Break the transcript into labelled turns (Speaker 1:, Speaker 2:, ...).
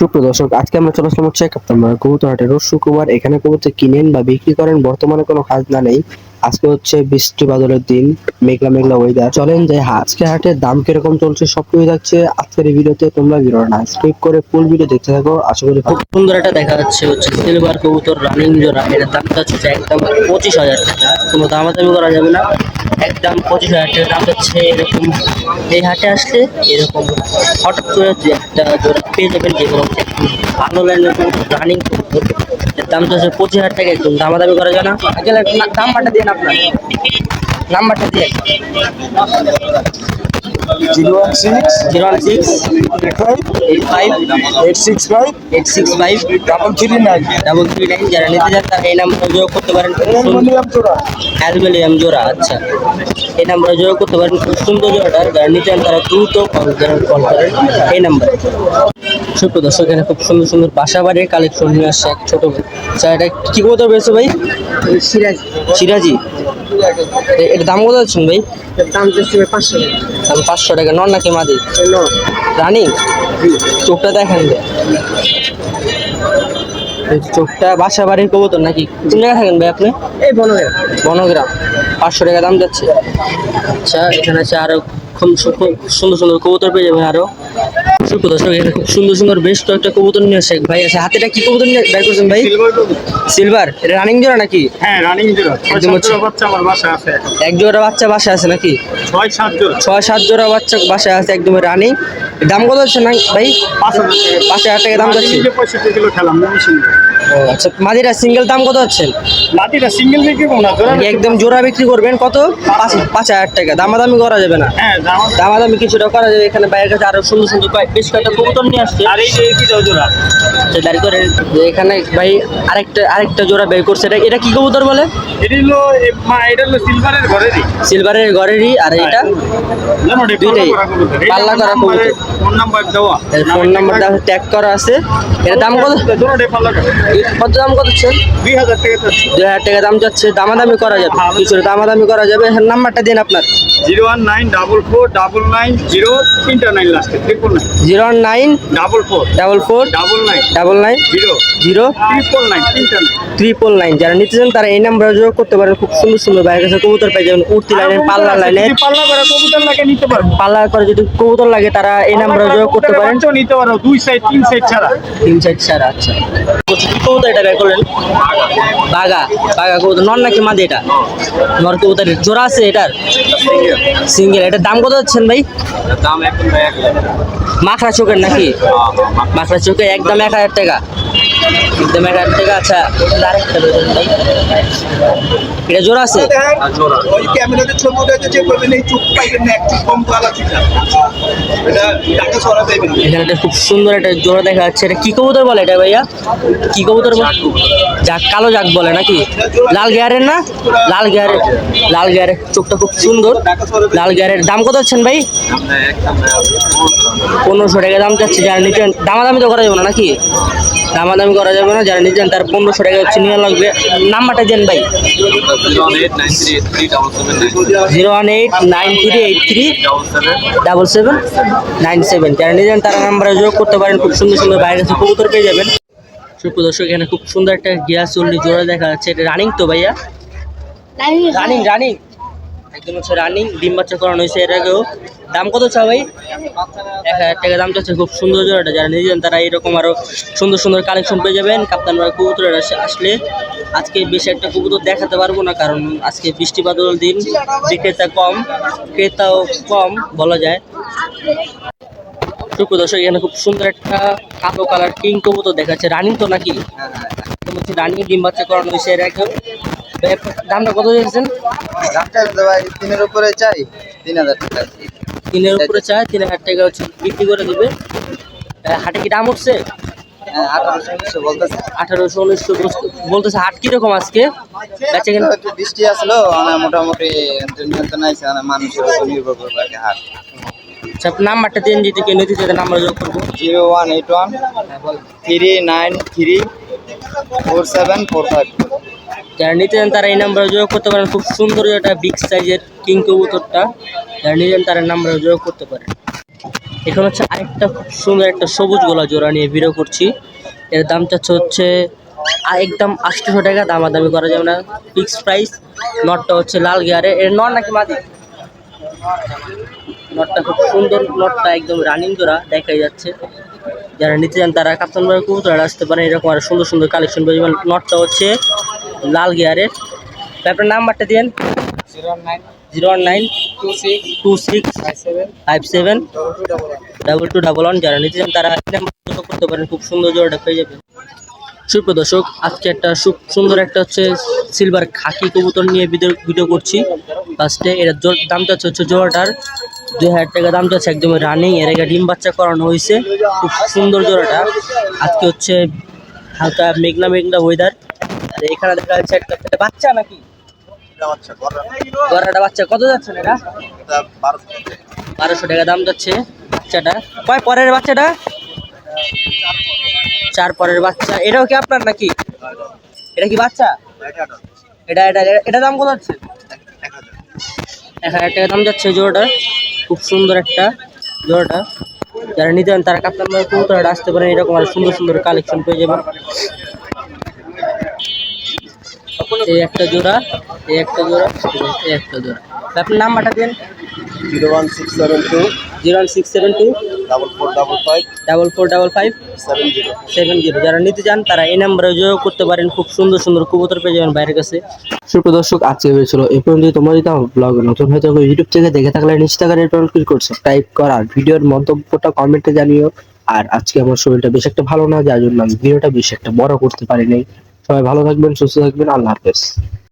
Speaker 1: সুপ্রিয় দর্শক, আজকে আমরা চলে আসলাম হচ্ছে কাপ্তানপাড়া কবুতর হাটে। রোজ শুক্রবার এখানে কবুতর কিনেন বা বিক্রি করেন, বর্তমানে কোনো কাজ না নেই। আজকে হচ্ছে বৃষ্টি বাদলের দিন, মেঘলা মেঘলা ওয়েদার। চলেন যে আজকে হাটের দাম কিরকম চলছে সবকিছু যাচ্ছে আজকের এই ভিডিওতে। তোমরা ভিডিওটা না স্কিপ করে ফুল ভিডিও দেখতে থাকো, আশা করি খুব সুন্দর একটা দেখা যাচ্ছে হচ্ছে সিলভার কবুতর রানিং জোড়া। এটার দামটা হচ্ছে একদম 25,000 টাকা, কোনো দামাদামি করা যাবে না, একদম 25,000 টাকা দাম হচ্ছে। এরকম এই হাটে আসলে এরকম হঠাৎ করে যে একটা জোড়া পেয়ে যাবেন, যেগুলো হচ্ছে ভালো লাইনের রানিং কবুতর। এর দাম হচ্ছে 25,000 টাকা, একদম দামাদামি করা যায় না। নাম্বারটা দিন, আপনার নাম্বারটা দিয়ে
Speaker 2: 016
Speaker 1: 016
Speaker 2: 85
Speaker 1: 865
Speaker 2: 865
Speaker 1: 339। যারা নিতে চান তারা এই নাম্বারে যোগাযোগ করতে পারেন। অ্যালবেলিয়াম জোড়া, আচ্ছা, এই নাম্বারে যোগাযোগ করতে পারেন। খুব সুন্দর জোড়াটা, যারা নিতে চান তারা দ্রুত কল করেন এই নাম্বারে। ছোট দর্শক, এখানে খুব সুন্দর সুন্দর বাসা বাড়ির কালেকশন নিয়ে আসছে এক ছোট ভাই। আচ্ছা, এটা কি কবুতর পেয়েছো ভাই? সিরাজি। এর দাম কত যাচ্ছেন ভাই?
Speaker 2: দাম চাচ্ছি 500 টাকা।
Speaker 1: দাম 500 টাকা। নন নাকি মাদি? রানি? চোখটা দেখেন, চোখটা বাসা বাড়ির কবুতর নাকি? কোন জায়গায় থাকেন ভাই আপনি?
Speaker 2: এই বনগ্রাম।
Speaker 1: বনগ্রাম। 500 টাকা দাম যাচ্ছে। আচ্ছা, এখানে আছে আরো খুব সুন্দর সুন্দর কবুতর পেয়ে যাবেন আরো। সুপ্রিয় দর্শক, এখানে খুব সুন্দর সুন্দর বেশ কয়েকটা কবুতর নিয়ে আসে ভাই। আছে হাতেটা কি কবুতর নিয়ে বের করছেন ভাই? সিলভার। এটা রানিং জোড়া নাকি?
Speaker 2: হ্যাঁ, রানিং জোড়া।
Speaker 1: একদম হচ্ছে
Speaker 2: বাচ্চা আমার বাসায় আছে এখন।
Speaker 1: এক জোড়া বাচ্চা বাসায় আছে নাকি?
Speaker 2: 6-7 জোড়া।
Speaker 1: 6-7 জোড়া বাচ্চা বাসায় আছে, একদম রানিং। দাম কত হচ্ছে না ভাই? 5,000 টাকা দাম যাচ্ছে।
Speaker 2: 65 কিলো খেলাম মেশিন।
Speaker 1: ও আচ্ছা, মাদিরা সিঙ্গেল দাম কত হচ্ছেন?
Speaker 2: মাটিটা সিঙ্গেল বিক্রি করব না, জোড়া
Speaker 1: একদম জোড়া বিক্রি করবেন কত? 5,000 টাকা। দামাদামি করা যাবে না?
Speaker 2: হ্যাঁ,
Speaker 1: দামাদামি কিছুটা করা যাবে। এখানে বাইরের কাছে আরো সুন্দর সুন্দর বেশ কয়েকটা কবুতর নিয়ে আসছে।
Speaker 2: আর এই যে কি জোড়া?
Speaker 1: আচ্ছা, দাঁড়ি করে এখানে ভাই আরেকটা জোড়া বের করছে। এটা কি কবুতর বলে?
Speaker 2: এটা হলো সিলভারের ঘরেরই।
Speaker 1: সিলভারের ঘরেরই। আর এটা দুইটাই পাল্লা করা কবুতর।
Speaker 2: ফোন নাম্বার দেওয়া,
Speaker 1: ফোন নাম্বার দেওয়া, ট্যাগ করা আছে। এর দাম কত?
Speaker 2: জোড়াটাই পাল্লা করা।
Speaker 1: কত দাম কত হচ্ছে?
Speaker 2: 2000 টাকা।
Speaker 1: 2,000 টাকা দাম যাচ্ছে। দামাদামি করা যাবে, কিছুটা দামাদামি করা যাবে। নাম্বারটা দিন আপনার।
Speaker 2: 019444039 লাস্টে 999
Speaker 1: 019
Speaker 2: 44
Speaker 1: 44
Speaker 2: 99
Speaker 1: 0
Speaker 2: 999।
Speaker 1: যারা নিতে চান তারা এই নাম্বারে যোগাযোগ করতে পারেন। খুব সুন্দর সুন্দর বাইরের কাছে কবুতর পাই যাবেন। উঠতি লাইনের, পাল্লা লাইনের।
Speaker 2: পাল্লা করে কবুতর লাগে নিতে পারবো।
Speaker 1: পাল্লা করে যদি কবুতর লাগে তারা এই নাম্বারে যোগাযোগ করতে পারেন।
Speaker 2: নিতে পারো 2 সাইড 3 সাইড ছাড়া।
Speaker 1: 3 সাইড ছাড়া। আচ্ছা, কি কবুতর এটা বের করলেন? বাগা কবুতর। নন নাকি মাদি? এটা নর কবুতর। জোড়া আছে এটার? সিঙ্গেল। এটার দাম কত হচ্ছেন ভাই?
Speaker 2: দাম এখন ভাই 1 লাখ।
Speaker 1: মাখরা চোখের নাকি? মাখরা চোখে একদম 1,000 টাকা। একদম 1,000 টাকা। আচ্ছা, আরেকটা দেখুন ভাই, এটা জোড়া আছে?
Speaker 2: জোড়া। ওই ক্যামেরাতে ছবি উঠাতে চেক করবেন, এই চোখ পাইবেন না, একটু কম কালা ছিল। এটা টাকা ছড়া দেবেন।
Speaker 1: এখানে একটা খুব সুন্দর একটা জোড়া দেখা যাচ্ছে। এটা কি কবুতর বলে এটা ভাইয়া? কি কবুতর বলে? যাক, কালো যাক বলে নাকি? লাল গিয়ারের না? লাল গিয়ারের চোখটা খুব সুন্দর। লাল গিয়ারের দাম কত হচ্ছেন ভাই? 1500 টাকা দাম যাচ্ছে। যারা নিতেন দামাদামি তো করা যাবে না নাকি? দামাদামি করা যাবে না। যারা নিতেন তার 1500 টাকা হচ্ছে নিয়ে লাগবে। নাম্বারটা দেন ভাই। 01893837797। যারা নিতেন তারা নাম্বারে যোগ করতে পারেন। খুব সুন্দর সুন্দর বাইরের কাছে কবুতর পেয়ে যাবেন। সুপ্রিয় দর্শক, এখানে খুব সুন্দর একটা গিয়ার চল্লি জোড়া দেখা যাচ্ছে। এটা রানিং তো ভাইয়া? রানিং একদম হচ্ছে রানিং। ডিম বাচ্চা করানো হয়েছে এর আগেও। দাম কত চা ভাই? 1,000 টাকা দাম চাচ্ছে। খুব সুন্দর জোড়াটা। যারা নিয়েছেন তারা এরকম আরো সুন্দর সুন্দর কালেকশন পেয়ে যাবেন। কাপ্তানপাড়া কবুতরের আসলে আজকে বেশি একটা কবুতর দেখাতে পারবো না, কারণ আজকে বৃষ্টি বাদল দিন, বিক্রেতা কম, ক্রেতাও কম বলা যায়। সুপ্রিয় দর্শক, এখানে খুব সুন্দর একটা কালো কালার কিং কবুতর দেখাচ্ছে। রানিং তো নাকি? রানিং, ডিম বাচ্চা করানো হয়েছে এর আগেও। দামটা কত দিয়েছেন?
Speaker 2: তিনের উপরে চাই 3,000 টাকা।
Speaker 1: 3-এর উপরে চায় 3,000 টাকা হচ্ছে বিক্রি করে দিবে। হাটে কি দাম উঠছে?
Speaker 2: 1800 বলতেছে।
Speaker 1: 1800-1900 বলতেছে। হাট কিরকম আজকে? বেচে কেন?
Speaker 2: একটু বৃষ্টি আসলো, মোটামুটি নিয়ন্ত্রণ আছে, মানুষের উপর নির্ভর করবে আর কি হাট।
Speaker 1: আচ্ছা, নাম্বারটা দিন, যদি কেউ নিতে চায় নাম্বার যোগ করবো।
Speaker 2: 0181 393 4745।
Speaker 1: যারা নিতে চান তারা এই নাম্বারে যোগ করতে পারেন। খুব সুন্দর একটা বিগ সাইজের কিং কবুতরটা। যারা নিতেন তারা নাম্বারে যোগ করতে পারেন।
Speaker 3: এখন হচ্ছে আরেকটা খুব সুন্দর একটা সবুজ গোলা জোড়া নিয়ে ভিডিও করছি। এর দাম চাচ্ছে হচ্ছে একদম 800 টাকা, দামাদামি করা যাবে না, ফিক্সড প্রাইস। নটটা হচ্ছে লাল গিয়ারে, এর নট নাকি মাদি? নটটা খুব সুন্দর, নটটা একদম রানিং জোড়া দেখাই যাচ্ছে। যারা নিতে চান তারা কাপ্তানবাড়ি কবুতর আসতে পারেন, এরকম আরো সুন্দর সুন্দর কালেকশন পেয়ে যাবেন। নটটা হচ্ছে লাল গিয়ারের। আপনার নাম্বারটা দিন। 0922657 যারা নিতে চান তারা করতে পারেন, খুব সুন্দর জোড়াটা পেয়ে যাবেন। সুপ্রদর্শক, আজকে একটা সুন্দর একটা হচ্ছে সিলভার খাকি কবুতর নিয়ে ভিডিও করছি। ফার্স্টে এর দাম চাচ্ছে হচ্ছে জোড়াটার 2000 টাকা দাম চাচ্ছে, একদম রানিং। এর আগে ডিম বাচ্চা করানো হয়েছে, খুব সুন্দর জোড়াটা। আজকে হচ্ছে হালকা মেঘলা মেঘলা ওয়েদার। আর এখানে দেখা যাচ্ছে একটা বাচ্চা নাকি গড়াটা বাচ্চা। কত যাচ্ছে এটা? 1200 টাকা দাম যাচ্ছে বাচ্চাটা। কয় পরের বাচ্চাটা? 4 পরের বাচ্চা। এটাও কি আপনার নাকি? এটা কি বাচ্চা? এটা এটা এটা দাম কত যাচ্ছে? 1000 টাকা দাম যাচ্ছে জোড়াটা, খুব সুন্দর একটা জোড়াটা। যারা নিতে চান তারা কাপ্তানবাড়ি কবুতর আসতে পারেন, এরকম আর সুন্দর সুন্দর কালেকশন পেয়ে যাবেন। এই একটা জোড়া, এই একটা জোড়া, এই একটা জোড়া। আপনার নাম্বারটা দিন।
Speaker 2: 01672
Speaker 3: 01672
Speaker 2: 4455
Speaker 3: 4455 70। যারা নিতে চান তারা এই নাম্বারে যোগাযোগ করতে পারেন, খুব সুন্দর সুন্দর কবুতর পেয়ে যাবেন বাইরের কাছে।
Speaker 1: সুপ্রদর্শক, আজকে হয়েছিল এই পর্যন্ত। তোমার যদি আমার ব্লগে নতুন হয়ে থাকো, ইউটিউব থেকে দেখে থাকলে নিচে থাকা রেড বাটন ক্লিক করে সাবস্ক্রাইব করার ভিডিওর মন্তব্যটা কমেন্টে জানিও। আর আজকে আমার শরীরটা বেশ একটা ভালো না, যার জন্য আমি ভিডিওটা বেশি একটা বড় করতে পারি নাই। সবাই ভালো থাকবেন, সুস্থ থাকবেন, আল্লাহ হাফেজ।